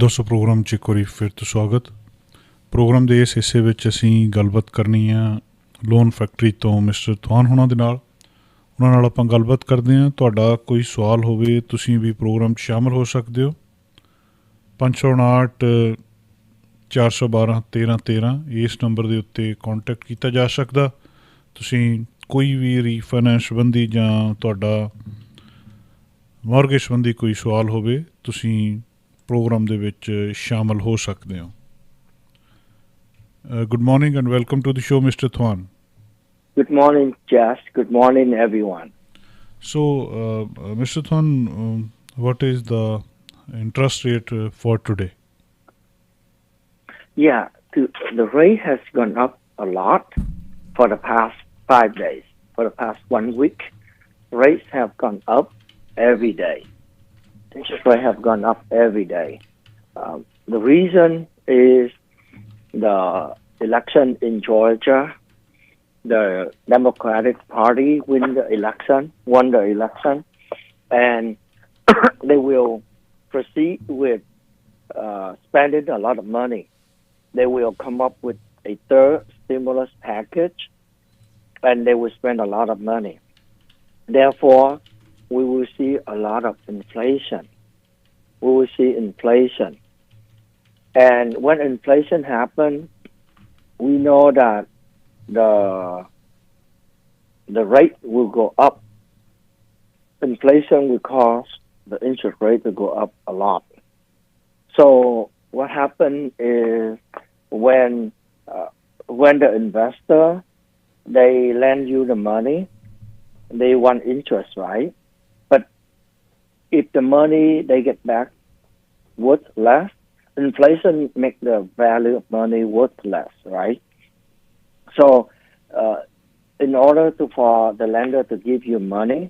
दोस्तों प्रोग्राम 'ਚ ਇੱਕ ਵਾਰੀ ਫਿਰ ਤੋਂ ਸਵਾਗਤ। ਪ੍ਰੋਗਰਾਮ ਦੇ ਇਸ ਹਿੱਸੇ ਵਿੱਚ ਅਸੀਂ ਗੱਲਬਾਤ ਕਰਨੀ ਆ ਲੋਨ ਫੈਕਟਰੀ ਤੋਂ ਮਿਸਟਰ ਤਵਾਨ ਹੋਣਾ ਦੇ ਨਾਲ। ਉਹਨਾਂ ਨਾਲ ਆਪਾਂ ਗੱਲਬਾਤ ਕਰਦੇ ਹਾਂ। ਤੁਹਾਡਾ ਕੋਈ ਸਵਾਲ ਹੋਵੇ ਤੁਸੀਂ ਵੀ ਪ੍ਰੋਗਰਾਮ 'ਚ ਸ਼ਾਮਲ ਹੋ ਸਕਦੇ ਹੋ। 559 412 1313 ਇਸ ਨੰਬਰ ਦੇ ਉੱਤੇ ਕੰਟੈਕਟ ਕੀਤਾ ਜਾ ਸਕਦਾ। ਤੁਸੀਂ ਕੋਈ ਵੀ ਰੀਫਾਈਨੈਂਸ ਸੰਬੰਧੀ ਜਾਂ ਤੁਹਾਡਾ ਮਾਰਗੇਜ ਸੰਬੰਧੀ ਕੋਈ ਸਵਾਲ ਹੋਵੇ ਤੁਸੀਂ ਪ੍ਰੋਗਰਾਮ ਦੇ ਵਿੱਚ ਸ਼ਾਮਲ ਹੋ ਸਕਦੇ ਹੋ। Good morning and welcome to the show, Mr. Thwan. Good morning, Jas. Good morning, everyone. So, Mr. Thwan, what is the interest rate for today? Yeah, the rate has gone up a lot for the past 5 days. For the past 1 week, rates have gone up every day. Interest rates have gone up every day. The reason is the election in Georgia. The Democratic Party won the election, and they will proceed with spending a lot of money. They will come up with a third stimulus package, and they will spend a lot of money. Therefore, we will see a lot of inflation. And when inflation happens, we know that the rate will go up. Inflation will cause the interest rate to go up a lot. So what happens is when the investor, they lend you the money, they want interest, right? But if the money they get back worth less, inflation make the value of money worth less, right? So in order for the lender to give you money,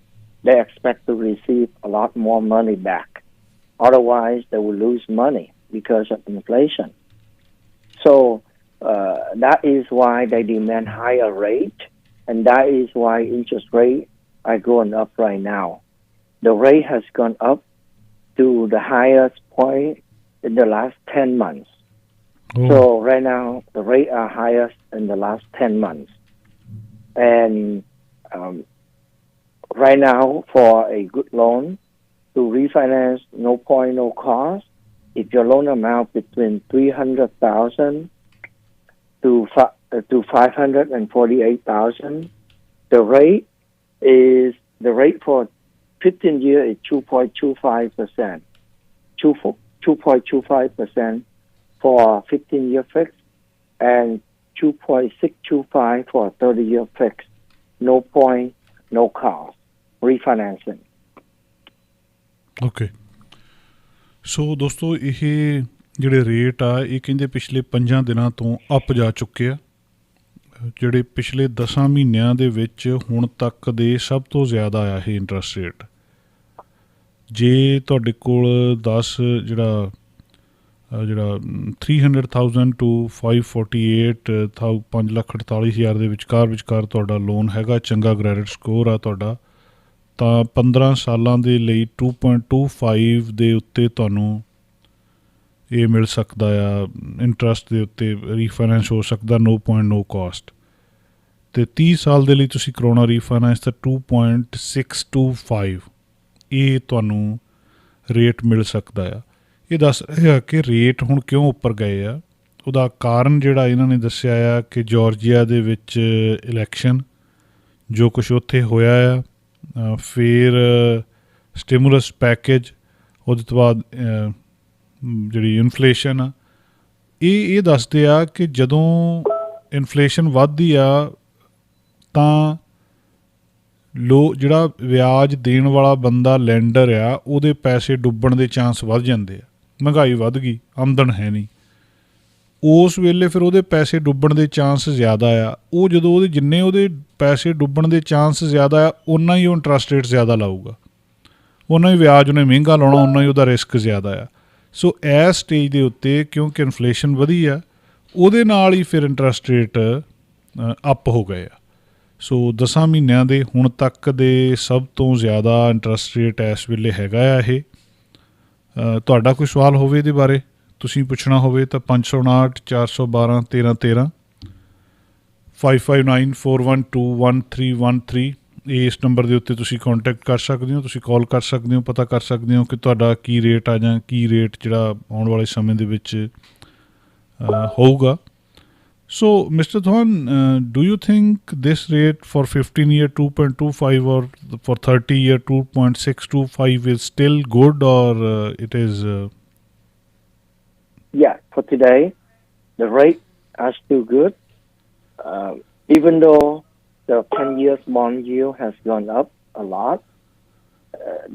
they expect to receive a lot more money back. Otherwise, they will lose money because of inflation. So that is why they demand higher rate, and that is why interest rates are going up right now. The rate has gone up to the highest point in the last 10 months. Oh. So right now, the rate are highest in the last 10 months. And right now, for a good loan, to refinance, no point, no cost, if your loan amount between $300,000 to $548,000, the rate for 15 years is 2.25%. 2.25% for 15-year fixed and 2.625 for 30-year fixed. No point, no cost. Refinancing. Okay. ਸੋ ਦੋਸਤੋ ਇਹ ਜਿਹੜੇ rate ਆ ਇਹ ਕਹਿੰਦੇ ਪਿਛਲੇ 5 ਦਿਨਾਂ ਤੋਂ up ਜਾ ਚੁੱਕੇ ਆ। ਜਿਹੜੇ ਪਿਛਲੇ 10 ਮਹੀਨਿਆਂ ਦੇ ਵਿੱਚ ਹੁਣ ਤੱਕ ਦੇ ਸਭ ਤੋਂ ਜ਼ਿਆਦਾ ਆ ਇਹ ਇੰਟਰਸਟ ਰੇਟ। ਜੇ ਤੁਹਾਡੇ ਕੋਲ ਜਿਹੜਾ 300,000 to 548,000 5,48,000 ਦੇ ਵਿਚਕਾਰ ਤੁਹਾਡਾ ਲੋਨ ਹੈਗਾ, ਚੰਗਾ ਕ੍ਰੈਡਿਟ ਸਕੋਰ ਆ ਤੁਹਾਡਾ, ਤਾਂ 15 ਸਾਲਾਂ ਦੇ ਲਈ 2.25 ਦੇ ਉੱਤੇ ਤੁਹਾਨੂੰ ਇਹ ਮਿਲ ਸਕਦਾ ਆ ਇੰਟਰਸਟ ਦੇ ਉੱਤੇ। ਰੀਫਾਈਨੈਂਸ ਹੋ ਸਕਦਾ no point no cost। ਅਤੇ 30 ਸਾਲ ਦੇ ਲਈ ਤੁਸੀਂ ਕਰਾਉਣਾ ਰੀਫਾਈਨੈਂਸ ਤਾਂ 2.625 ਇਹ ਤੁਹਾਨੂੰ ਰੇਟ ਮਿਲ ਸਕਦਾ ਆ। ਇਹ ਦੱਸ ਰਿਹਾ ਕਿ ਰੇਟ ਹੁਣ ਕਿਉਂ ਉੱਪਰ ਗਏ ਆ। ਉਹਦਾ ਕਾਰਨ ਜਿਹੜਾ ਇਹਨਾਂ ਨੇ ਦੱਸਿਆ ਆ ਕਿ ਜਾਰਜੀਆ ਦੇ ਵਿੱਚ ਇਲੈਕਸ਼ਨ ਜੋ ਕੁਛ ਉੱਥੇ ਹੋਇਆ ਆ, ਫਿਰ ਸਟਿਮੂਲਸ ਪੈਕੇਜ, ਉਹਦੇ ਤੋਂ ਬਾਅਦ ਜਿਹੜੀ ਇਨਫਲੇਸ਼ਨ ਆ, ਇਹ ਦੱਸਦੇ ਆ ਕਿ ਜਦੋਂ ਇਨਫਲੇਸ਼ਨ ਵੱਧਦੀ ਆ ਤਾਂ ਜਿਹੜਾ ਵਿਆਜ ਦੇਣ ਵਾਲਾ ਬੰਦਾ ਲੈਂਡਰ ਆ ਉਹਦੇ ਪੈਸੇ ਡੁੱਬਣ ਦੇ ਚਾਂਸ ਵੱਧ ਜਾਂਦੇ ਆ। ਮਹਿੰਗਾਈ ਵੱਧ ਗਈ, ਆਮਦਨ ਹੈ ਨਹੀਂ, ਉਸ ਵੇਲੇ ਫਿਰ ਉਹਦੇ ਪੈਸੇ ਡੁੱਬਣ ਦੇ ਚਾਂਸ ਜ਼ਿਆਦਾ ਆ। ਉਹ ਜਦੋਂ ਜਿੰਨੇ ਉਹਦੇ ਪੈਸੇ ਡੁੱਬਣ ਦੇ ਚਾਂਸ ਜ਼ਿਆਦਾ ਆ ਓਨਾ ਹੀ ਉਹ ਇੰਟਰਸਟ ਰੇਟ ਜ਼ਿਆਦਾ ਲਾਊਗਾ, ਓਨਾ ਹੀ ਵਿਆਜ ਉਹਨੇ ਮਹਿੰਗਾ ਲਾਉਣਾ, ਓਨਾ ਹੀ ਉਹਦਾ ਰਿਸਕ ਜ਼ਿਆਦਾ ਆ। ਸੋ ਇਸ ਸਟੇਜ ਦੇ ਉੱਤੇ ਕਿਉਂਕਿ ਇਨਫਲੇਸ਼ਨ ਵਧੀ ਆ ਉਹਦੇ ਨਾਲ ਹੀ ਫਿਰ ਇੰਟਰਸਟ ਰੇਟ ਅੱਪ ਹੋ ਗਏ ਆ। ਸੋ 10 ਮਹੀਨਿਆਂ ਦੇ ਹੁਣ ਤੱਕ ਦੇ ਸਭ ਤੋਂ ਜ਼ਿਆਦਾ ਇੰਟਰਸਟ ਰੇਟ ਇਸ ਵੇਲੇ ਹੈਗਾ ਆ ਇਹ। ਤੁਹਾਡਾ ਕੋਈ ਸਵਾਲ ਹੋਵੇ ਇਹਦੇ ਬਾਰੇ ਤੁਸੀਂ ਪੁੱਛਣਾ ਹੋਵੇ ਤਾਂ 559 412 1313 5594121313 ਇਸ ਨੰਬਰ ਦੇ ਉੱਤੇ ਤੁਸੀਂ ਕੰਟੈਕਟ ਕਰ ਸਕਦੇ ਹੋ, ਤੁਸੀਂ ਕਾਲ ਕਰ ਸਕਦੇ ਹੋ, ਪਤਾ ਕਰ ਸਕਦੇ ਹੋ ਕਿ ਤੁਹਾਡਾ ਕੀ ਰੇਟ ਆ ਜਾਂ ਕੀ ਰੇਟ ਜਿਹੜਾ ਆਉਣ ਵਾਲੇ ਸਮੇਂ ਦੇ ਵਿੱਚ ਹੋਊਗਾ. So, Mr. Dhawan, do you think this rate for 15-year 2.25 or for 30-year 2.625 is still good, or it is? Yeah, for today, the rate is still good. Even though the 10 years bond yield has gone up a lot,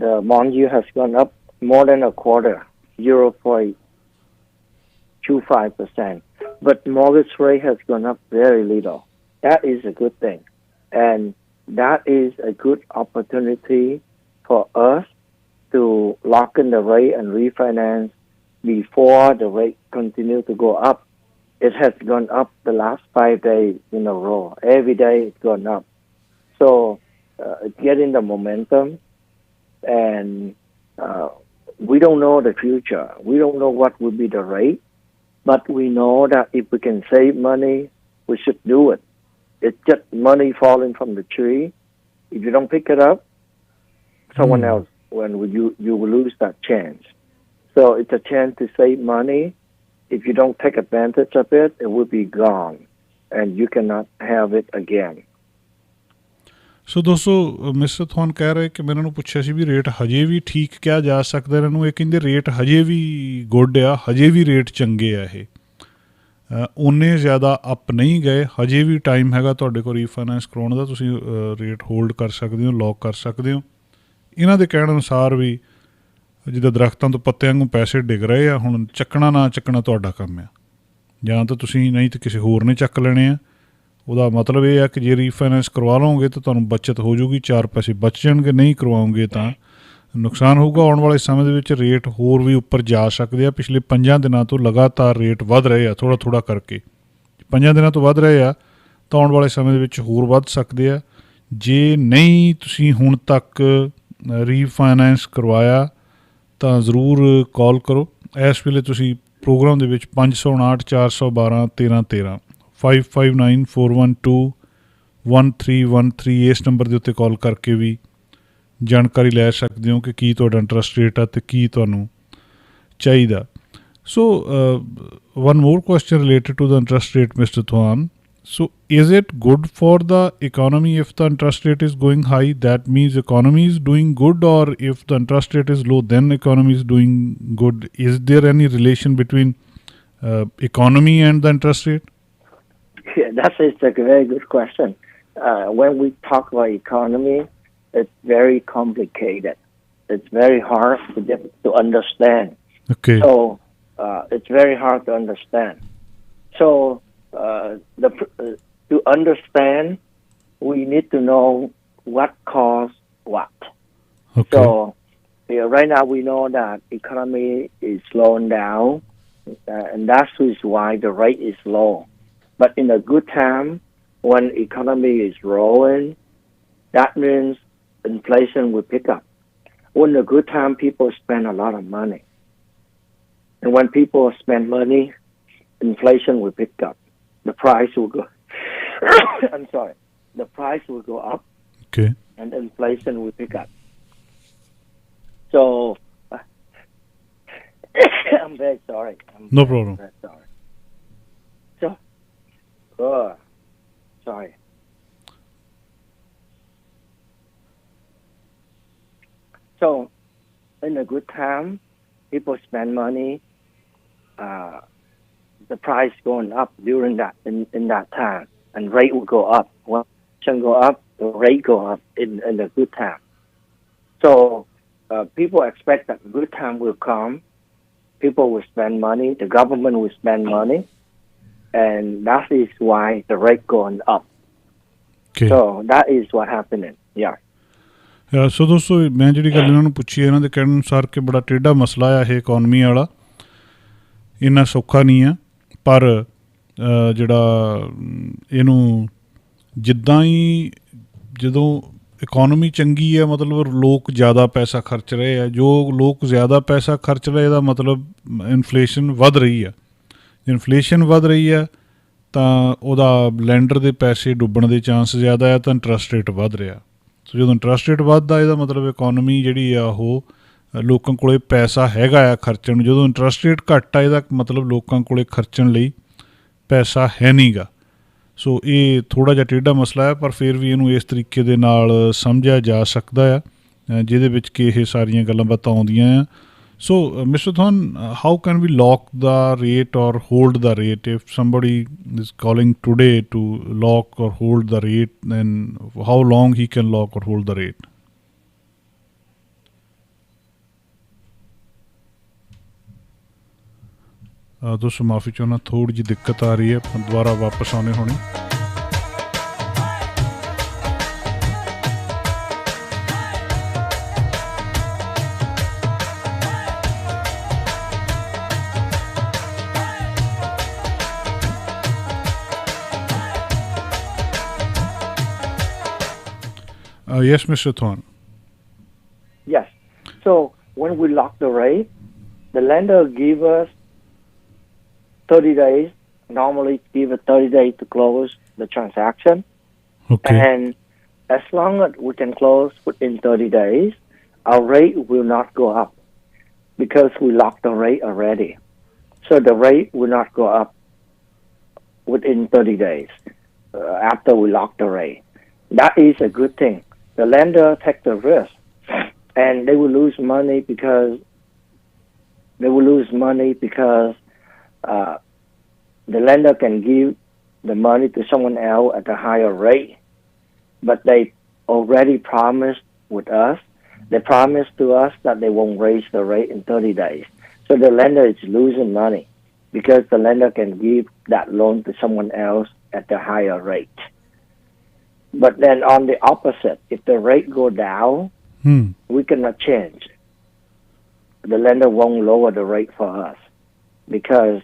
the bond yield has gone up more than a quarter, 0.25%. But mortgage rate has gone up very little. That is a good thing. And that is a good opportunity for us to lock in the rate and refinance before the rate continue to go up. It has gone up the last 5 days in a row. Every day it's gone up. So it's getting the momentum. And we don't know the future. We don't know what will be the rate. But we know that if we can save money, we should do it. It's just money falling from the tree. If you don't pick it up, someone else, you will lose that chance. So it's a chance to save money. If you don't take advantage of it, it will be gone, and you cannot have it again. ਸੋ ਦੋਸਤੋ, mister ਥੋਨ ਕਹਿ ਰਹੇ ਕਿ ਮੈਂ ਇਹਨਾਂ ਨੂੰ ਪੁੱਛਿਆ ਸੀ ਵੀ rate ਹਜੇ ਵੀ ਠੀਕ ਕਿਹਾ ਜਾ ਸਕਦਾ ਇਹਨਾਂ ਨੂੰ, ਇਹ ਕਹਿੰਦੇ ਰੇਟ ਹਜੇ ਵੀ ਗੁੱਡ ਆ, ਹਜੇ ਵੀ ਰੇਟ ਚੰਗੇ ਆ, ਇਹ ਉਨੇ ਜ਼ਿਆਦਾ ਅਪ ਨਹੀਂ ਗਏ, ਹਜੇ ਵੀ ਟਾਈਮ ਹੈਗਾ ਤੁਹਾਡੇ ਕੋਲ ਰੀਫਾਈਨੈਂਸ ਕਰਾਉਣ ਦਾ, ਤੁਸੀਂ ਰੇਟ ਹੋਲਡ ਕਰ ਸਕਦੇ ਹੋ, ਲੌਕ ਕਰ ਸਕਦੇ ਹੋ. ਇਹਨਾਂ ਦੇ ਕਹਿਣ ਅਨੁਸਾਰ ਵੀ ਜਿੱਦਾਂ ਦਰੱਖਤਾਂ ਤੋਂ ਪੱਤਿਆਂ ਵਾਂਗੂ ਪੈਸੇ ਡਿੱਗ ਰਹੇ ਆ, ਹੁਣ ਚੱਕਣਾ ਨਾ ਚੱਕਣਾ ਤੁਹਾਡਾ ਕੰਮ ਆ, ਜਾਂ ਤਾਂ ਤੁਸੀਂ ਨਹੀਂ ਤਾਂ ਕਿਸੇ ਹੋਰ ਨੇ ਚੱਕ ਲੈਣੇ ਆ. ਉਹਦਾ ਮਤਲਬ ਇਹ ਹੈ ਕਿ ਜੇ ਰੀਫਾਈਨੈਂਸ ਕਰਵਾ ਲਓਗੇ ਤਾਂ ਤੁਹਾਨੂੰ ਬੱਚਤ ਹੋ ਜਾਊਗੀ, 4 ਪੈਸੇ ਬਚ ਜਾਣਗੇ, ਨਹੀਂ ਕਰਵਾਓਗੇ ਤਾਂ ਨੁਕਸਾਨ ਹੋਊਗਾ. ਆਉਣ ਵਾਲੇ ਸਮੇਂ ਦੇ ਵਿੱਚ ਰੇਟ ਹੋਰ ਵੀ ਉੱਪਰ ਜਾ ਸਕਦੇ ਆ. ਪਿਛਲੇ 5 ਦਿਨਾਂ ਤੋਂ ਲਗਾਤਾਰ ਰੇਟ ਵੱਧ ਰਹੇ ਆ, ਥੋੜ੍ਹਾ ਕਰਕੇ 5 ਦਿਨਾਂ ਤੋਂ ਵੱਧ ਰਹੇ ਆ, ਤਾਂ ਆਉਣ ਵਾਲੇ ਸਮੇਂ ਦੇ ਵਿੱਚ ਹੋਰ ਵੱਧ ਸਕਦੇ ਆ. ਜੇ ਨਹੀਂ ਤੁਸੀਂ ਹੁਣ ਤੱਕ ਰੀਫਾਈਨੈਂਸ ਕਰਵਾਇਆ ਤਾਂ ਜ਼ਰੂਰ ਕਾਲ ਕਰੋ. ਇਸ ਵੇਲੇ ਤੁਸੀਂ ਪ੍ਰੋਗਰਾਮ ਦੇ ਵਿੱਚ 559 412 1313 5594121313 ਇਸ ਨੰਬਰ ਦੇ ਉੱਤੇ ਕਾਲ ਕਰਕੇ ਵੀ ਜਾਣਕਾਰੀ ਲੈ ਸਕਦੇ ਹੋ ਕਿ ਕੀ ਤੁਹਾਡਾ ਇੰਟਰਸਟ ਰੇਟ ਆ ਅਤੇ ਕੀ ਤੁਹਾਨੂੰ ਚਾਹੀਦਾ. So one more question related to the interest rate, mister Thawan. So is it good for the economy if the interest rate is going high? That means economy is doing good, or if the interest rate is low, then economy is doing good. Is there any relation between economy and the interest rate? Yeah, that's a very good question. When we talk about economy, it's very complicated. It's very hard to understand. Okay. So it's very hard to understand. So to understand, we need to know what caused what. Okay. So right now we know that economy is slowing down, and that's why the rate is low. But in a good time, when economy is growing, that means inflation will pick up. When a good time, people spend a lot of money, and when people spend money, inflation will pick up. The price will go. I'm sorry. The price will go up. Okay. And inflation will pick up. So I'm very sorry. No problem. Very sorry. So, sorry. So, in a good time, people spend money. The price going up during that in that time, and rate will go up. When inflation go up, the rate go up in a good time. So people expect that good time will come. People will spend money. The government will spend money, and that is why the rate going up. Okay. So that is what happening. Yeah. ਸੋ ਦੋਸਤੋ, ਮੈਂ ਜਿਹੜੀ ਗੱਲ ਇਹਨਾਂ ਨੂੰ ਪੁੱਛੀ ਇਹਨਾਂ ਦੇ ਕਹਿਣ ਅਨੁਸਾਰ ਕਿ ਬੜਾ ਟੇਢਾ ਮਸਲਾ ਆ ਇਹ ਇਕੋਨਮੀ ਵਾਲਾ, ਇੰਨਾ ਸੌਖਾ ਨਹੀਂ ਆ. ਪਰ ਜਿਹੜਾ ਇਹਨੂੰ ਜਿੱਦਾਂ ਹੀ ਜਦੋਂ ਇਕੋਨਮੀ ਚੰਗੀ ਹੈ ਮਤਲਬ ਲੋਕ ਜ਼ਿਆਦਾ ਪੈਸਾ ਖਰਚ ਰਹੇ ਆ, ਜੋ ਲੋਕ ਜ਼ਿਆਦਾ ਪੈਸਾ ਖਰਚ ਰਹੇ ਇਹਦਾ ਮਤਲਬ ਇਨਫਲੇਸ਼ਨ ਵੱਧ ਰਹੀ ਆ। ਇਨਫਲੇਸ਼ਨ ਵੱਧ ਰਹੀ ਆ ਤਾਂ ਉਹਦਾ ਲੈਂਡਰ ਦੇ ਪੈਸੇ ਡੁੱਬਣ ਦੇ ਚਾਂਸ ਜ਼ਿਆਦਾ ਆ, ਤਾਂ ਇੰਟਰਸਟ ਰੇਟ ਵੱਧ ਰਿਹਾ। ਸੋ ਜਦੋਂ ਇੰਟਰਸਟ ਰੇਟ ਵੱਧਦਾ ਇਹਦਾ ਮਤਲਬ ਇਕੋਨਮੀ ਜਿਹੜੀ ਆ ਉਹ ਲੋਕਾਂ ਕੋਲੇ ਪੈਸਾ ਹੈਗਾ ਆ ਖਰਚਣ ਨੂੰ। ਜਦੋਂ ਇੰਟਰਸਟ ਰੇਟ ਘੱਟ ਆ ਇਹਦਾ ਮਤਲਬ ਲੋਕਾਂ ਕੋਲੇ ਖਰਚਣ ਲਈ ਪੈਸਾ ਹੈ ਨਹੀਂ ਗਾ। ਸੋ ਇਹ ਥੋੜ੍ਹਾ ਜਿਹਾ ਟੇਢਾ ਮਸਲਾ ਹੈ, ਪਰ ਫਿਰ ਵੀ ਇਹਨੂੰ ਇਸ ਤਰੀਕੇ ਦੇ ਨਾਲ ਸਮਝਿਆ ਜਾ ਸਕਦਾ ਆ ਜਿਹਦੇ ਵਿੱਚ ਕਿ ਇਹ ਸਾਰੀਆਂ ਗੱਲਾਂ ਬਾਤਾਂ ਆਉਂਦੀਆਂ ਆ। So mister Thon, how can we lock the rate or hold the rate if somebody is calling today to lock or hold the rate, then how long he can lock or hold the rate? दोस्तों माफ़ी चाहना, थोड़ी जी दिक्कत आ रही है, दोबारा वापस आने होनी। Yes, Mr. Thorn. Yes. So when we lock the rate, the lender give us 30 days. Normally give us 30 days to close the transaction. Okay. And as long as we can close within 30 days, our rate will not go up because we locked the rate already. So the rate will not go up within 30 days after we lock the rate. That is a good thing. The lender take the risk, and they will lose money because the lender can give the money to someone else at a higher rate, but they already promised with us. They promised to us that they won't raise the rate in 30 days. So the lender is losing money because the lender can give that loan to someone else at a higher rate. But then on the opposite, if the rate go down, we cannot change. The lender won't lower the rate for us because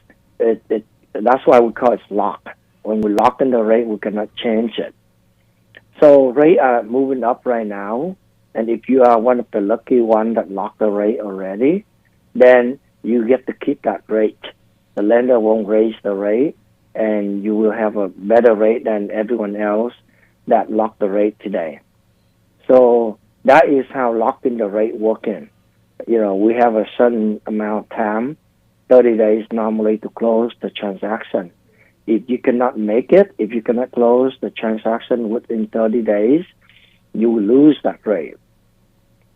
that's why we call it lock. When we lock in the rate, we cannot change it. So rates are moving up right now, and if you are one of the lucky ones that locked the rate already, then you get to keep that rate. The lender won't raise the rate, and you will have a better rate than everyone else that locked the rate today. So that is how locking the rate working. We have a certain amount of time, 30 days normally, to close the transaction. If you cannot make it, if you cannot close the transaction within 30 days, you will lose that rate.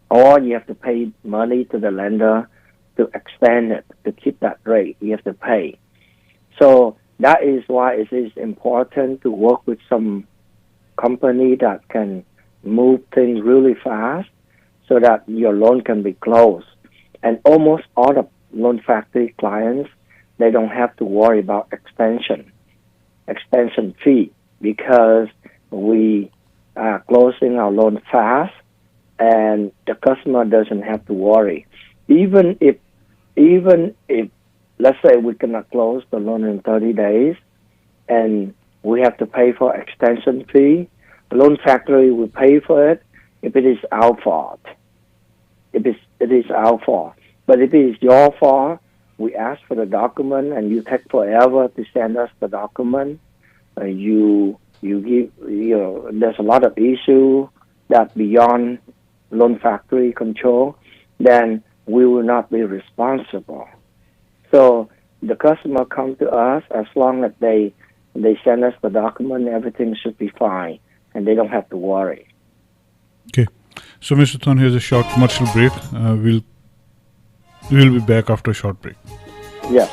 Or you have to pay money to the lender to extend it, to keep that rate. You have to pay. So that is why it is important to work with some company that can move things really fast so that your loan can be closed. And almost all the loan factory clients, they don't have to worry about extension fee because we are closing our loan fast and the customer doesn't have to worry. Even if let's say we cannot close the loan in 30 days and we have to pay for extension fee, the loan factory will pay for it if it is our fault. It is our fault. But if it is your fault, we ask for the document and you take forever to send us the document. You give, there's a lot of issue that beyond loan factory control, then we will not be responsible. So the customer come to us as long as they send us the document, everything should be fine and they don't have to worry. Okay. So Mr. Thon, here's a short commercial break. We'll be back after a short break. Yes.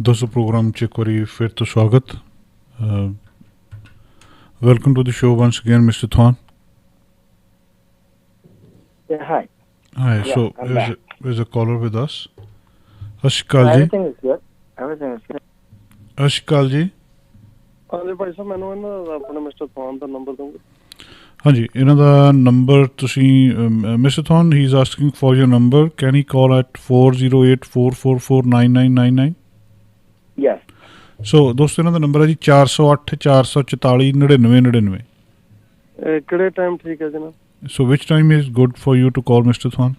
दोस्तों programme च एक बारी फिर तो स्वागत. Welcome to the show once again, Mr. Thwan. Yeah, hi. Hi, Yeah, so I'm back. there's a caller with us. Ashikal ji. Everything is good. Everything is good. Ashikal ji. ਹਾਂਜੀ ਭਾਈ ਸਾਹਿਬ ਮੈਨੂੰ ਇਹਨਾਂ ਦਾ ਆਪਣੇ ਮਿਸਟਰ ਥਾਨ ਦਾ number ਦੋਗੇ ਹਾਂਜੀ ਇਹਨਾਂ ਦਾ number ਤੁਸੀਂ mister Thon he is asking for your number can he call at 4084449999. Yes. So ਦੋਸਤੋ ਇਹਨਾਂ ਦਾ ਨੰਬਰ ਹੈ ਜੀ 408 444 9999. ਕਿਹੜੇ ਟਾਈਮ ਠੀਕ ਹੈ ਜਨਾਬ so which time is good for you to call mister Thon?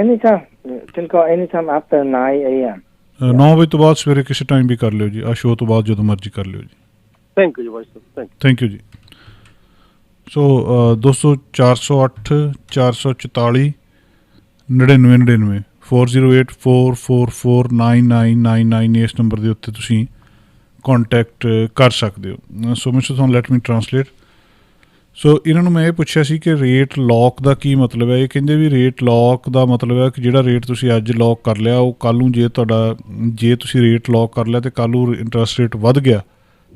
Anytime. You can call anytime after 9 a.m. 9 ਵਜੇ ਤੋਂ ਬਾਅਦ ਸਵੇਰੇ ਕਿਸੇ ਟਾਈਮ ਵੀ ਕਰ ਲਿਓ ਜੀ. ਆ ਸ਼ੋਅ ਤੋਂ ਬਾਅਦ ਜਦੋਂ ਮਰਜ਼ੀ ਕਰ ਲਿਓ ਜੀ. ਥੈਂਕ ਯੂ ਜੀ ਭਾਈ ਸਾਹਿਬ ਥੈਂਕ ਯੂ ਜੀ. ਸੋ ਦੋਸਤੋ 408 444 9999 4084449999 ਇਸ ਨੰਬਰ ਦੇ ਉੱਤੇ ਤੁਸੀਂ ਕੰਟੈਕਟ ਕਰ ਸਕਦੇ ਹੋ. ਸੋ ਮਿਸਟਰ ਥੌਨ ਲੈਟ ਮੀ ਟਰਾਂਸਲੇਟ. ਸੋ ਇਹਨਾਂ ਨੂੰ ਮੈਂ ਇਹ ਪੁੱਛਿਆ ਸੀ ਕਿ ਰੇਟ ਲੌਕ ਦਾ ਕੀ ਮਤਲਬ ਹੈ. ਇਹ ਕਹਿੰਦੇ ਵੀ ਰੇਟ ਲੌਕ ਦਾ ਮਤਲਬ ਹੈ ਕਿ ਜਿਹੜਾ ਰੇਟ ਤੁਸੀਂ ਅੱਜ ਲੌਕ ਕਰ ਲਿਆ ਉਹ ਕੱਲ੍ਹ ਨੂੰ ਜੇ ਤੁਸੀਂ ਰੇਟ ਲੌਕ ਕਰ ਲਿਆ ਅਤੇ ਕੱਲ੍ਹ ਨੂੰ ਇੰਟਰਸਟ ਰੇਟ ਵੱਧ ਗਿਆ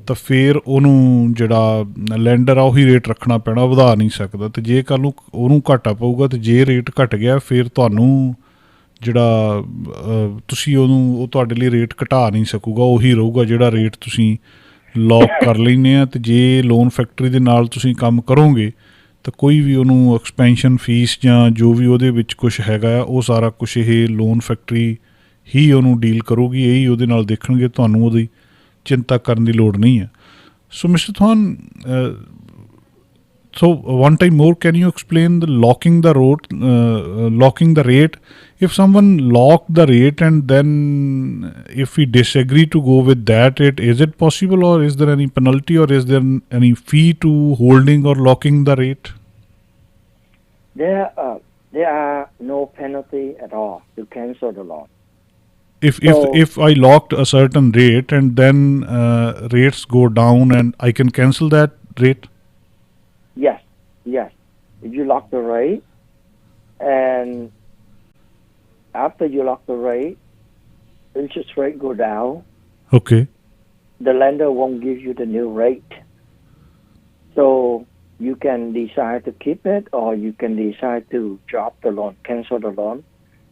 ਤਾਂ ਫਿਰ ਉਹਨੂੰ ਜਿਹੜਾ ਲੈਂਡਰ ਆ ਉਹੀ ਰੇਟ ਰੱਖਣਾ ਪੈਣਾ, ਵਧਾ ਨਹੀਂ ਸਕਦਾ. ਅਤੇ ਜੇ ਕੱਲ੍ਹ ਨੂੰ ਉਹਨੂੰ ਘਾਟਾ ਪਊਗਾ ਅਤੇ ਜੇ ਰੇਟ ਘਟ ਗਿਆ ਫਿਰ ਤੁਹਾਨੂੰ ਜਿਹੜਾ ਤੁਸੀਂ ਉਹ ਤੁਹਾਡੇ ਲਈ ਰੇਟ ਘਟਾ ਨਹੀਂ ਸਕੂਗਾ, ਉਹੀ ਰਹੂਗਾ ਜਿਹੜਾ ਰੇਟ ਤੁਸੀਂ ਲੌਕ ਕਰ ਲੈਂਦੇ ਆ. ਅਤੇ ਜੇ ਲੋਨ ਫੈਕਟਰੀ ਦੇ ਨਾਲ ਤੁਸੀਂ ਕੰਮ ਕਰੋਗੇ ਤਾਂ ਕੋਈ ਵੀ ਉਹਨੂੰ ਐਕਸਪੈਂਸ਼ਨ ਫੀਸ ਜਾਂ ਜੋ ਵੀ ਉਹਦੇ ਵਿੱਚ ਕੁਛ ਹੈਗਾ ਆ ਉਹ ਸਾਰਾ ਕੁਛ ਇਹ ਲੋਨ ਫੈਕਟਰੀ ਹੀ ਉਹਨੂੰ ਡੀਲ ਕਰੂਗੀ, ਇਹੀ ਉਹਦੇ ਨਾਲ ਦੇਖਣਗੇ, ਤੁਹਾਨੂੰ ਉਹਦੀ ਚਿੰਤਾ ਕਰਨ ਦੀ ਲੋੜ ਨਹੀਂ ਹੈ. ਸੋ mister ਥੌਨ, so one time more, can you explain the locking the rate? If someone locked the rate and then if we disagree to go with that rate, is it possible, or is there any penalty, or is there any fee to holding or locking the rate? There are no penalty at all to cancel the loan. If I locked a certain rate and then rates go down and I can cancel that rate? Yes. If you lock the rate, and after you lock the rate, interest rate go down. Okay. The lender won't give you the new rate. So you can decide to keep it, or you can decide to drop the loan, cancel the loan,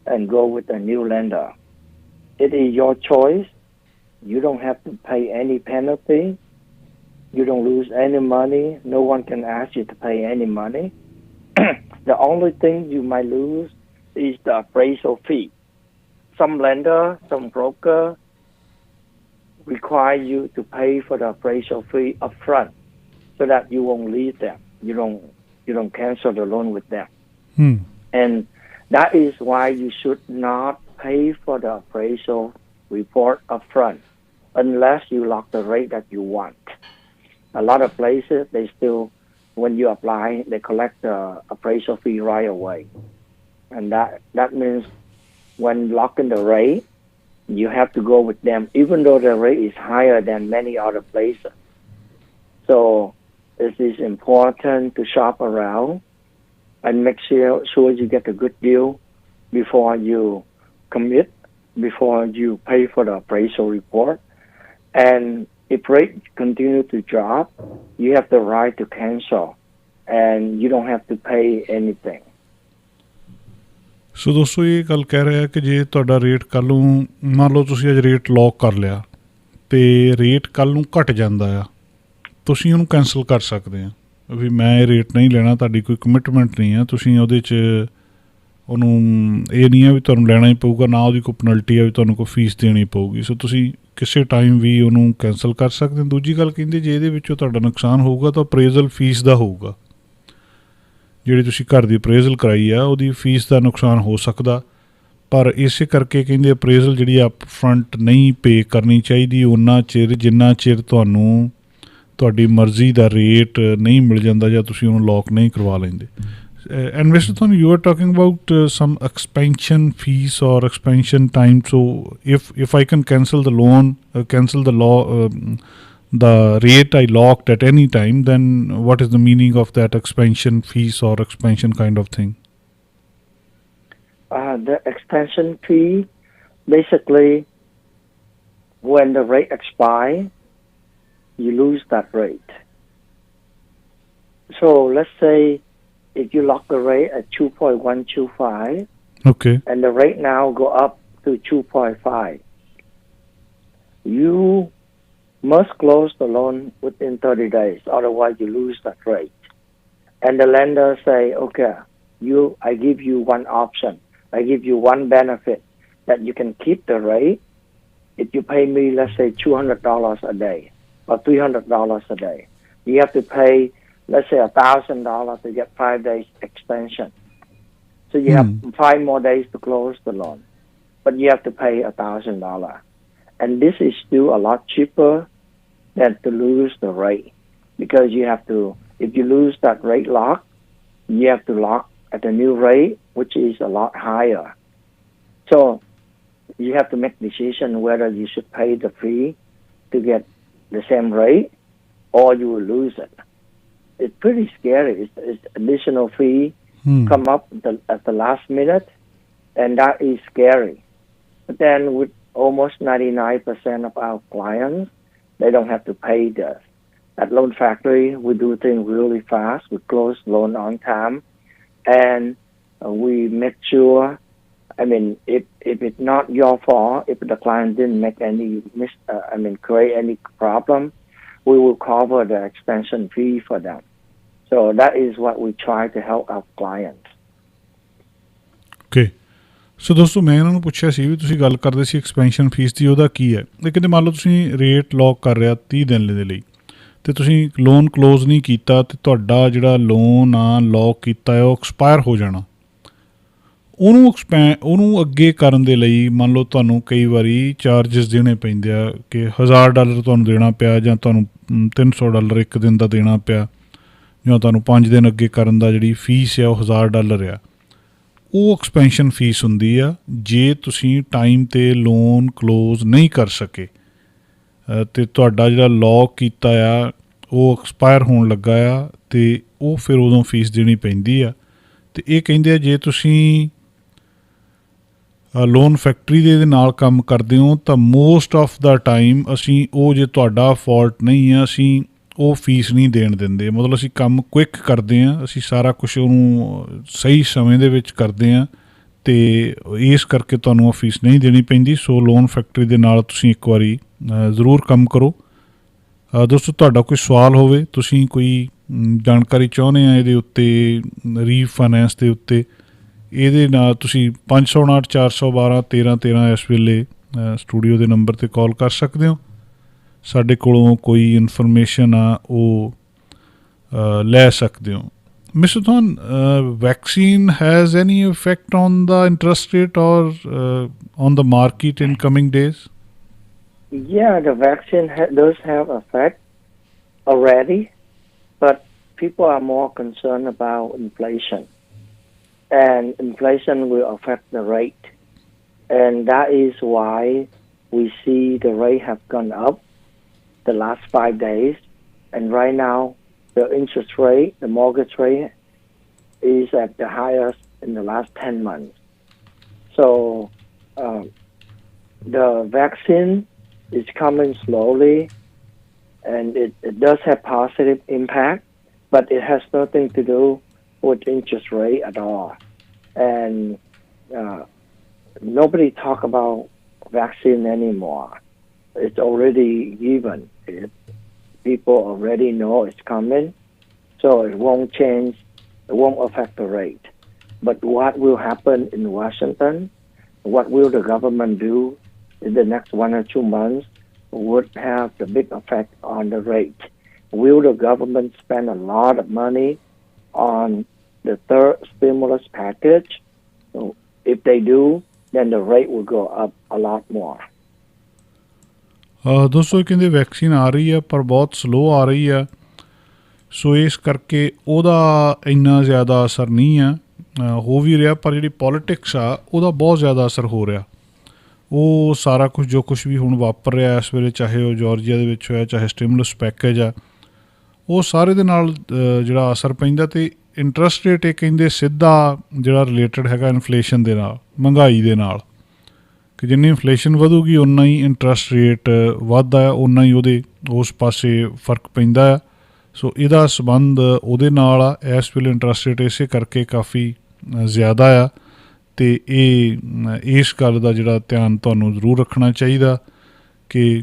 and go with a new lender. It is your choice. You don't have to pay any penalty. You don't lose any money. No one can ask you to pay any money. The only thing you might lose is the appraisal fee. Some lender, some broker require you to pay for the appraisal fee up front so that you won't leave them. You don't cancel the loan with them. And that is why you should not pay for the appraisal report up front unless you lock the rate that you want. A lot of places, they still, when you apply, they collect the appraisal fee right away. And that means when locking the rate, you have to go with them, even though the rate is higher than many other places. So it is important to shop around and make sure you get a good deal before you commit, before you pay for the appraisal report. And if rate continue to drop, you have the right to cancel, and you don't have to pay anything. ਸੋ ਦੋਸਤੋ ਇਹ ਗੱਲ ਕਹਿ ਰਿਹਾ ਕਿ ਜੇ ਤੁਹਾਡਾ rate ਕੱਲ੍ਹ ਨੂੰ, ਮੰਨ ਲਓ ਤੁਸੀਂ ਅੱਜ ਰੇਟ ਲੌਕ ਕਰ ਲਿਆ ਅਤੇ ਰੇਟ ਕੱਲ੍ਹ ਨੂੰ ਘਟ ਜਾਂਦਾ ਆ, ਤੁਸੀਂ ਉਹਨੂੰ ਕੈਂਸਲ ਕਰ ਸਕਦੇ ਆ ਵੀ ਮੈਂ ਇਹ ਰੇਟ ਨਹੀਂ ਲੈਣਾ. ਤੁਹਾਡੀ ਕੋਈ ਕਮਿਟਮੈਂਟ ਨਹੀਂ ਆ, ਤੁਸੀਂ ਉਹਦੇ 'ਚ ਉਹਨੂੰ ਇਹ ਨਹੀਂ ਆ ਵੀ ਤੁਹਾਨੂੰ ਲੈਣਾ ਹੀ ਪਊਗਾ, ਨਾ ਉਹਦੀ ਕੋਈ ਪੈਨਲਟੀ ਆ ਵੀ ਤੁਹਾਨੂੰ ਕੋਈ ਫੀਸ ਦੇਣੀ ਪਊਗੀ. ਸੋ ਤੁਸੀਂ ਕਿਸੇ ਟਾਈਮ ਵੀ ਉਹਨੂੰ ਕੈਂਸਲ ਕਰ ਸਕਦੇ ਹੋ. ਦੂਜੀ ਗੱਲ ਕਹਿੰਦੇ ਜੇ ਇਹਦੇ ਵਿੱਚੋਂ ਤੁਹਾਡਾ ਨੁਕਸਾਨ ਹੋਊਗਾ ਤਾਂ ਅਪਰੇਜ਼ਲ ਫੀਸ ਦਾ ਹੋਊਗਾ. ਜਿਹੜੀ ਤੁਸੀਂ ਘਰ ਦੀ ਅਪਰੇਜ਼ਲ ਕਰਾਈ ਆ ਉਹਦੀ ਫੀਸ ਦਾ ਨੁਕਸਾਨ ਹੋ ਸਕਦਾ, ਪਰ ਇਸੇ ਕਰਕੇ ਕਹਿੰਦੇ ਅਪਰੇਜ਼ਲ ਜਿਹੜੀ ਅਪ ਫਰੰਟ ਨਹੀਂ ਪੇ ਕਰਨੀ ਚਾਹੀਦੀ ਓਨਾ ਚਿਰ ਜਿੰਨਾ ਚਿਰ ਤੁਹਾਨੂੰ ਤੁਹਾਡੀ ਮਰਜ਼ੀ ਦਾ ਰੇਟ ਨਹੀਂ ਮਿਲ ਜਾਂਦਾ ਜਾਂ ਤੁਸੀਂ ਉਹਨੂੰ ਲੌਕ ਨਹੀਂ ਕਰਵਾ ਲੈਂਦੇ. And Mr. Thon, you are talking about some expansion fees or expansion time. So if I can cancel the loan, the rate I locked at any time, then what is the meaning of that expansion fees or expansion kind of thing? The expansion fee, basically, when the rate expires, you lose that rate. So let's say if you lock the rate at 2.125, Okay. and the rate now go up to 2.5, you must close the loan within 30 days, otherwise you lose that rate. And the lender say, okay, I give you one option. I give you one benefit that you can keep the rate if you pay me, let's say, $200 a day or $300 a day. You have to pay, let's say, $1,000 to get 5 days extension. So you have 5 more days to close the loan, but you have to pay $1,000. And this is still a lot cheaper than to lose the rate, because you have to, if you lose that rate lock, you have to lock at a new rate, which is a lot higher. So you have to make decision whether you should pay the fee to get the same rate or you will lose it. It's pretty scary. It's additional fee come up at the last minute, and that is scary. But then with almost 99% of our clients, they don't have to pay this. At Loan Factory, we do things really fast. We close loan on time, and we make sure. I mean, if it's not your fault, if the client didn't make any create any problem, we will cover the extension fee for them. So that is what we try to help our clients. Okay. ਸੋ ਦੋਸਤੋ, ਮੈਂ ਇਹਨਾਂ ਨੂੰ ਪੁੱਛਿਆ ਸੀ ਵੀ ਤੁਸੀਂ ਗੱਲ ਕਰਦੇ ਸੀ expansion fees ਦੀ, ਉਹਦਾ ਕੀ ਹੈ। ਲੇਕਿਨ ਮੰਨ ਲਓ ਤੁਸੀਂ ਰੇਟ ਲੌਕ ਕਰ ਰਿਹਾ 30 ਦਿਨ ਦੇ ਲਈ, ਅਤੇ ਤੁਸੀਂ ਲੋਨ ਕਲੋਜ਼ ਨਹੀਂ ਕੀਤਾ, ਅਤੇ ਤੁਹਾਡਾ ਜਿਹੜਾ ਲੋਨ ਆ ਲੌਕ ਕੀਤਾ ਹੈ ਉਹ ਐਕਸਪਾਇਰ ਹੋ ਜਾਣਾ। ਉਹਨੂੰ ਅੱਗੇ ਕਰਨ ਦੇ ਲਈ ਮੰਨ ਲਓ ਤੁਹਾਨੂੰ ਕਈ ਵਾਰੀ ਚਾਰਜਿਸ ਦੇਣੇ ਪੈਂਦੇ ਆ ਕਿ $1000 ਤੁਹਾਨੂੰ ਦੇਣਾ ਪਿਆ, ਜਾਂ ਤੁਹਾਨੂੰ $300 ਇੱਕ ਦਿਨ ਦਾ ਦੇਣਾ ਪਿਆ, ਜਾਂ ਤੁਹਾਨੂੰ 5 ਦਿਨ ਅੱਗੇ ਕਰਨ ਦਾ ਜਿਹੜੀ ਫੀਸ ਆ ਉਹ $1000 ਆ। ਉਹ ਐਕਸਪੈਂਸ਼ਨ ਫੀਸ ਹੁੰਦੀ ਆ ਜੇ ਤੁਸੀਂ ਟਾਈਮ 'ਤੇ ਲੋਨ ਕਲੋਜ਼ ਨਹੀਂ ਕਰ ਸਕੇ, ਅਤੇ ਤੁਹਾਡਾ ਜਿਹੜਾ ਲੌਕ ਕੀਤਾ ਆ ਉਹ ਐਕਸਪਾਇਰ ਹੋਣ ਲੱਗਾ ਆ, ਅਤੇ ਉਹ ਫਿਰ ਉਦੋਂ ਫੀਸ ਦੇਣੀ ਪੈਂਦੀ ਆ। ਅਤੇ ਇਹ ਕਹਿੰਦੇ ਆ ਜੇ ਤੁਸੀਂ ਲੋਨ ਫੈਕਟਰੀ ਦੇ ਇਹਦੇ ਨਾਲ ਕੰਮ ਕਰਦੇ ਹੋ ਤਾਂ ਮੋਸਟ ਆਫ ਦਾ ਟਾਈਮ ਅਸੀਂ ਉਹ, ਜੇ ਤੁਹਾਡਾ ਫਾਲਟ ਨਹੀਂ ਆ, ਅਸੀਂ ਉਹ ਫੀਸ ਨਹੀਂ ਦੇਣ ਦਿੰਦੇ। ਮਤਲਬ ਅਸੀਂ ਕੰਮ ਕੁਇੱਕ ਕਰਦੇ ਹਾਂ, ਅਸੀਂ ਸਾਰਾ ਕੁਛ ਉਹਨੂੰ ਸਹੀ ਸਮੇਂ ਦੇ ਵਿੱਚ ਕਰਦੇ ਹਾਂ, ਅਤੇ ਇਸ ਕਰਕੇ ਤੁਹਾਨੂੰ ਉਹ ਫੀਸ ਨਹੀਂ ਦੇਣੀ ਪੈਂਦੀ। ਸੋ ਲੋਨ ਫੈਕਟਰੀ ਦੇ ਨਾਲ ਤੁਸੀਂ ਇੱਕ ਵਾਰੀ ਜ਼ਰੂਰ ਕੰਮ ਕਰੋ। ਦੋਸਤੋ, ਤੁਹਾਡਾ ਕੋਈ ਸਵਾਲ ਹੋਵੇ, ਤੁਸੀਂ ਕੋਈ ਜਾਣਕਾਰੀ ਚਾਹੁੰਦੇ ਆ ਇਹਦੇ ਉੱਤੇ, ਰੀਫਾਈਨੈਂਸ ਦੇ ਉੱਤੇ, ਇਹਦੇ ਨਾਲ ਤੁਸੀਂ 559 412 1313 ਇਸ ਵੇਲੇ ਸਟੂਡੀਓ ਦੇ ਨੰਬਰ 'ਤੇ ਕਾਲ ਕਰ ਸਕਦੇ ਹੋ। ਸਾਡੇ ਕੋਲੋਂ ਕੋਈ ਇਨਫੋਰਮੇਸ਼ਨ ਆ ਉਹ ਲੈ ਸਕਦੇ ਹੋ। Mister Thon, vaccine has any effect on the interest rate or on the market in coming days? Yeah, the vaccine does have effect already, but people are more concerned about inflation. And inflation will affect the rate. And that is why we see the rate have gone up the last 5 days. And right now, the interest rate, the mortgage rate, is at the highest in the last 10 months. So the vaccine is coming slowly, and it does have positive impact, but it has nothing to do with interest rate at all. And nobody talk about vaccine anymore. It's already given. People already know it's coming, so it won't change. It won't affect the rate. But what will happen in Washington? What will the government do in the next 1 or 2 months would have the big effect on the rate. Will the government spend a lot of money on the third stimulus package? So if they do, then the rate will go up a lot more. ਦੋਸਤੋ, ਕਹਿੰਦੇ vaccine ਆ ਰਹੀ ਆ ਪਰ ਬਹੁਤ slow ਆ ਰਹੀ ਆ, ਸੋ ਇਸ ਕਰਕੇ ਉਹਦਾ ਇੰਨਾ ਜ਼ਿਆਦਾ ਅਸਰ ਨਹੀਂ ਆ। ਹੋ ਵੀ ਰਿਹਾ, ਪਰ ਜਿਹੜੀ ਪੋਲੀਟਿਕਸ ਆ ਉਹਦਾ ਬਹੁਤ ਜ਼ਿਆਦਾ ਅਸਰ ਹੋ ਰਿਹਾ। ਉਹ ਸਾਰਾ ਕੁਛ ਜੋ ਕੁਛ ਵੀ ਹੁਣ ਵਾਪਰ ਰਿਹਾ ਇਸ ਵੇਲੇ, ਚਾਹੇ ਉਹ ਜਾਰਜੀਆ ਦੇ ਵਿੱਚ ਹੋਇਆ, ਚਾਹੇ ਸਟਿਮੂਲਸ ਪੈਕੇਜ ਆ, ਉਹ ਸਾਰੇ ਦੇ ਨਾਲ ਜਿਹੜਾ ਅਸਰ ਪੈਂਦਾ। ਅਤੇ ਇੰਟਰਸਟ ਰੇਟ ਇਹ ਕਹਿੰਦੇ ਸਿੱਧਾ ਜਿਹੜਾ ਰਿਲੇਟਡ ਹੈਗਾ ਇਨਫਲੇਸ਼ਨ ਦੇ ਨਾਲ, ਮਹਿੰਗਾਈ ਦੇ ਨਾਲ, ਕਿ ਜਿੰਨੀ ਇਨਫਲੇਸ਼ਨ ਵਧੂਗੀ ਉਨਾ ਹੀ ਇੰਟਰਸਟ ਰੇਟ ਵੱਧਦਾ ਆ, ਉਨਾ ਹੀ ਉਹਦੇ ਉਸ ਪਾਸੇ ਫਰਕ ਪੈਂਦਾ ਆ। ਸੋ ਇਹਦਾ ਸੰਬੰਧ ਉਹਦੇ ਨਾਲ ਆ। ਇਸ ਵੇਲੇ ਇੰਟਰਸਟ ਰੇਟ ਇਸੇ ਕਰਕੇ ਕਾਫੀ ਜ਼ਿਆਦਾ ਆ, ਅਤੇ ਇਸ ਗੱਲ ਦਾ ਜਿਹੜਾ ਧਿਆਨ ਤੁਹਾਨੂੰ ਜ਼ਰੂਰ ਰੱਖਣਾ ਚਾਹੀਦਾ ਕਿ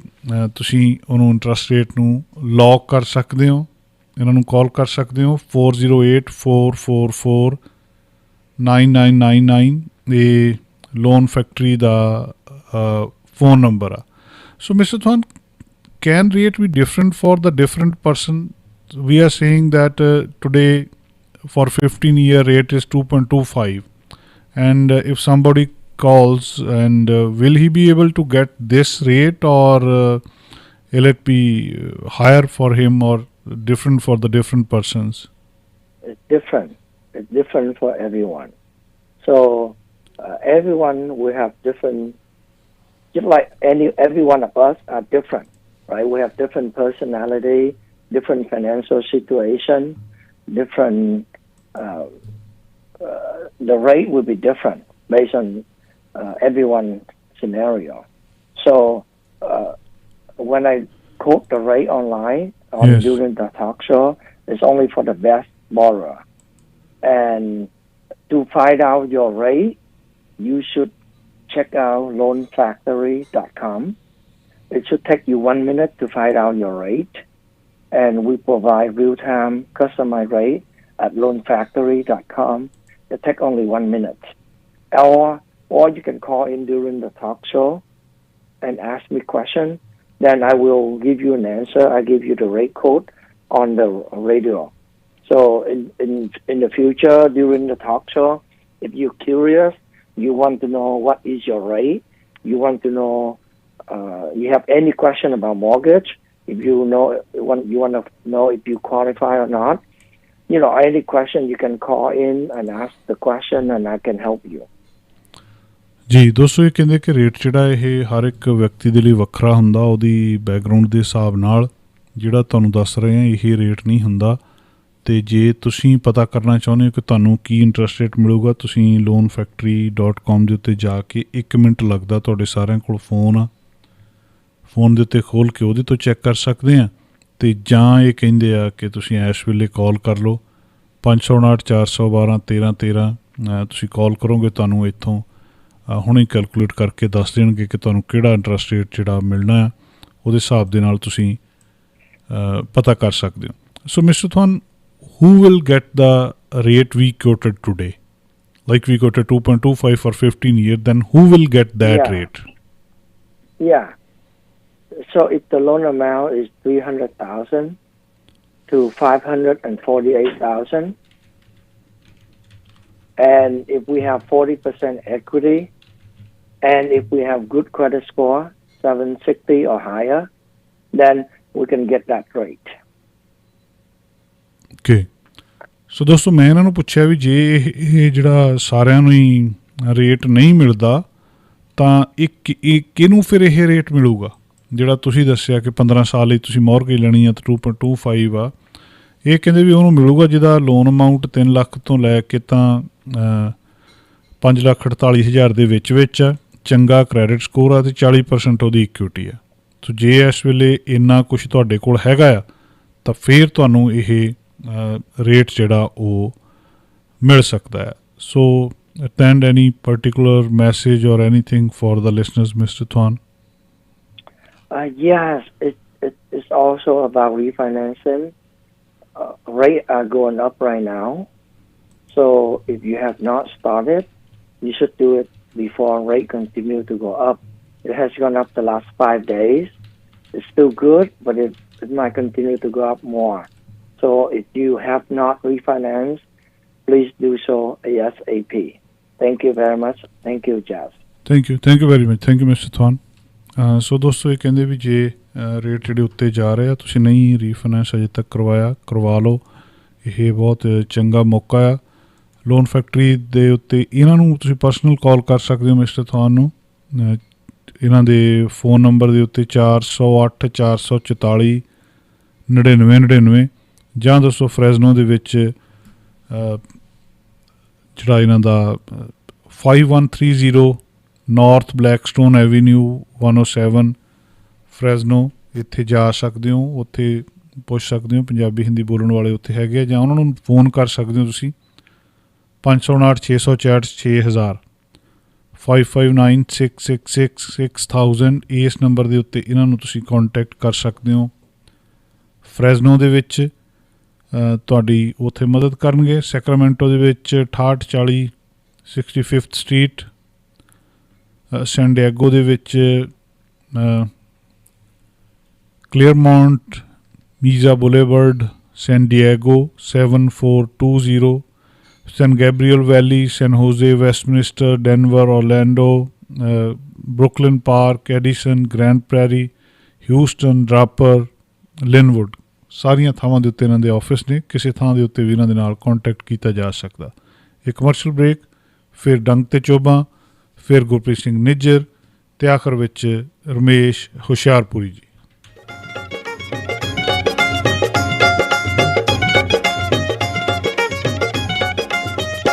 ਤੁਸੀਂ ਉਹਨੂੰ ਇੰਟਰਸਟ ਰੇਟ ਨੂੰ ਲੌਕ ਕਰ ਸਕਦੇ ਹੋ। ਇਹਨਾਂ ਨੂੰ ਕਾਲ ਕਰ ਸਕਦੇ ਹੋ 4084449999 ਇਹ ਲੋਨ ਫੈਕਟਰੀ ਦਾ ਫੋਨ ਨੰਬਰ ਆ। So mister ਥਵਾਨ, can rate be different for the different person? We are saying that today for 15-year rate is 2.25, and if somebody calls, and will he be able to get this rate, or will it be higher for him or different for the different persons? It's different. It's different for everyone. So everyone will have different, just like every one of us are different, right? We have different personality, different financial situation, different. The rate will be different based on everyone's scenario. So when I quote the rate online Yes. during the talk show, it's only for the best borrower. And to find out your rate, you should check out loanfactory.com. It should take you 1 minute to find out your rate, and we provide real-time customized rate at loanfactory.com. It takes only 1 minute. Or you can call in during the talk show and ask me questions. Then I will give you an answer. I give you the rate code on the radio. So in the future, during the talk show, if you're curious, you want to know what is your rate, you want to know, you have any question about mortgage, if you want to know if you qualify or not, any question you can call in and ask the question, and I can help you. ਜੀ ਦੋਸਤੋ, ਇਹ ਕਹਿੰਦੇ ਕਿ rate ਜਿਹੜਾ ਇਹ ਹਰ ਇੱਕ ਵਿਅਕਤੀ ਦੇ ਲਈ ਵੱਖਰਾ ਹੁੰਦਾ, ਉਹਦੀ ਬੈਕਗਰਾਊਂਡ ਦੇ ਹਿਸਾਬ ਨਾਲ। ਜਿਹੜਾ ਤੁਹਾਨੂੰ ਦੱਸ ਰਹੇ ਹਾਂ ਇਹ ਰੇਟ ਨਹੀਂ ਹੁੰਦਾ। ਅਤੇ ਜੇ ਤੁਸੀਂ ਪਤਾ ਕਰਨਾ ਚਾਹੁੰਦੇ ਹੋ ਕਿ ਤੁਹਾਨੂੰ ਕੀ ਇੰਟਰਸਟ ਰੇਟ ਮਿਲੂਗਾ, ਤੁਸੀਂ loanfactory.com ਦੇ ਉੱਤੇ ਜਾ ਕੇ 1 ਮਿੰਟ ਲੱਗਦਾ, ਤੁਹਾਡੇ ਸਾਰਿਆਂ ਕੋਲ ਫੋਨ ਆ, ਫੋਨ ਦੇ ਉੱਤੇ ਖੋਲ੍ਹ ਕੇ ਉਹਦੇ ਤੋਂ ਚੈੱਕ ਕਰ ਸਕਦੇ ਹਾਂ। ਅਤੇ ਜਾਂ ਇਹ ਕਹਿੰਦੇ ਆ ਕਿ ਤੁਸੀਂ ਇਸ ਵੇਲੇ ਕਾਲ ਕਰ ਲਓ 559-412-1313। ਤੁਸੀਂ ਕਾਲ ਕਰੋਗੇ, ਤੁਹਾਨੂੰ ਇੱਥੋਂ ਹੁਣੇ ਕੈਲਕੂਲੇਟ ਕਰਕੇ ਦੱਸ ਦੇਣਗੇ ਕਿ ਤੁਹਾਨੂੰ ਕਿਹੜਾ ਇੰਟਰਸਟ ਰੇਟ ਜਿਹੜਾ ਮਿਲਣਾ ਆ, ਉਹਦੇ ਹਿਸਾਬ ਦੇ ਨਾਲ ਤੁਸੀਂ ਪਤਾ ਕਰ ਸਕਦੇ ਹੋ। ਸੋ mister ਥਵਾਨ, who will get the rate we quoted today? Like we quoted 2.25 for 15 years, then who will get that rate? Yeah. So if the loan amount is 300,000 to 548,000, and if we have 40% equity, and if we have good credit score, 760 or higher, then we can get that rate. Okay. ਸੋ ਦੋਸਤੋ, ਮੈਂ ਇਹਨਾਂ ਨੂੰ ਪੁੱਛਿਆ ਵੀ ਜੇ ਇਹ ਜਿਹੜਾ ਸਾਰਿਆਂ ਨੂੰ ਹੀ ਰੇਟ ਨਹੀਂ ਮਿਲਦਾ ਤਾਂ ਕਿਹਨੂੰ ਫਿਰ ਇਹ ਰੇਟ ਮਿਲੂਗਾ ਜਿਹੜਾ ਤੁਸੀਂ ਦੱਸਿਆ ਕਿ 15 ਸਾਲ ਲਈ ਤੁਸੀਂ ਮੌਰਗੇਜ ਲੈਣੀ ਆ ਤਾਂ 2.25 ਆ। ਇਹ ਕਹਿੰਦੇ ਵੀ ਉਹਨੂੰ ਮਿਲੂਗਾ ਜਿਹਦਾ ਲੋਨ ਅਮਾਊਂਟ 3 ਲੱਖ ਤੋਂ ਲੈ ਕੇ ਤਾਂ 5,48,000 ਦੇ ਵਿੱਚ ਆ, ਚੰਗਾ ਕ੍ਰੈਡਿਟ ਸਕੋਰ ਆ ਅਤੇ 40% ਉਹਦੀ ਇਕੁਇਟੀ ਆ। ਸੋ ਜੇ ਇਸ ਵੇਲੇ ਇੰਨਾ ਕੁਛ ਤੁਹਾਡੇ ਕੋਲ ਹੈਗਾ ਆ ਤਾਂ ਫਿਰ ਤੁਹਾਨੂੰ ਇਹ ਰੇਟ ਜਿਹੜਾ ਉਹ ਮਿਲ ਸਕਦਾ ਹੈ। ਸੋ attend any particular message or anything for the listeners, Mr. Thwan? Yes, it's also about refinancing. Rates are going up right now. So if you have not started, you should do it before rate continue to go up. It has gone up the last 5 days. It's still good, but it might continue to go up more. So if you have not refinanced, please do so ASAP. Thank you very much. Thank you, Jazz. Thank you very much. Thank you, Mr. Thwan. ਸੋ ਦੋਸਤੋ, ਇਹ ਕਹਿੰਦੇ ਵੀ ਜੇ rate ਜਿਹੜੇ ਉੱਤੇ ਜਾ ਰਹੇ ਆ, ਤੁਸੀਂ ਨਹੀਂ ਰੀਫਾਈਨੈਂਸ ਅਜੇ ਤੱਕ ਕਰਵਾ ਲਓ। ਇਹ ਬਹੁਤ ਚੰਗਾ ਮੌਕਾ ਆ ਲੋਨ ਫੈਕਟਰੀ ਦੇ ਉੱਤੇ। ਇਹਨਾਂ ਨੂੰ ਤੁਸੀਂ ਪਰਸਨਲ ਕਾਲ ਕਰ ਸਕਦੇ ਹੋ ਮਿਸਟਰ ਥਵਾਨ ਨੂੰ। ਇਹਨਾਂ ਦੇ ਫੋਨ ਨੰਬਰ ਦੇ ਉੱਤੇ 408-444-9999 ਜਾਂ ਦੋਸਤੋ ਫਰੈਜ਼ਨੋ ਦੇ ਵਿੱਚ ਜਿਹੜਾ ਇਹਨਾਂ ਦਾ 5130 ਨਾਰਥ ਬਲੈਕਸਟੋਨ ਐਵੀਨਿਊ 107 ਫਰੈਜ਼ਨੋ, ਇੱਥੇ ਜਾ ਸਕਦੇ ਹੋ। ਉੱਥੇ ਪੁੱਛ ਸਕਦੇ ਹੋ, ਪੰਜਾਬੀ ਹਿੰਦੀ ਬੋਲਣ ਵਾਲੇ ਉੱਥੇ ਹੈਗੇ ਆ, ਜਾਂ ਉਹਨਾਂ ਨੂੰ ਫੋਨ ਕਰ ਸਕਦੇ ਹੋ ਤੁਸੀਂ 559 664 6000 5596666000। ਇਸ ਨੰਬਰ ਦੇ ਉੱਤੇ ਇਹਨਾਂ ਨੂੰ ਤੁਸੀਂ ਕੰਟੈਕਟ ਕਰ ਸਕਦੇ ਹੋ। ਫਰੈਜ਼ਨੋ ਦੇ ਵਿੱਚ ਤੁਹਾਡੀ ਉੱਥੇ ਮਦਦ ਕਰਨਗੇ। ਸੈਕਰਾਮੈਂਟੋ ਦੇ ਵਿੱਚ 6840 65th ਸਟਰੀਟ, ਸੈਨ ਡਿਏਗੋ ਦੇ ਵਿੱਚ Clairemont Mesa Boulevard, San Diego 7420, San Gabriel Valley, San Jose, Westminster, Denver, Orlando, Brooklyn Park, Edison, Grand Prairie, Houston, Draper, Lynnwood, ਸਾਰੀਆਂ ਥਾਵਾਂ ਦੇ ਉੱਤੇ ਇਹਨਾਂ ਦੇ ਆਫਿਸ ਨੇ। ਕਿਸੇ ਥਾਂ ਦੇ ਉੱਤੇ ਵੀ ਇਹਨਾਂ ਦੇ ਨਾਲ ਕੰਟੈਕਟ ਕੀਤਾ ਜਾ ਸਕਦਾ। ਇਹ ਕਮਰਸ਼ੀਅਲ ਬ੍ਰੇਕ, ਫਿਰ ਡੰਗ ਤੇ ਚੋਬਾਂ, ਫਿਰ ਗੁਰਪ੍ਰੀਤ ਸਿੰਘ ਨਿੱਜਰ, ਅਤੇ ਆਖਰ ਵਿੱਚ ਰਮੇਸ਼ ਹੁਸ਼ਿਆਰਪੁਰੀ ਜੀ।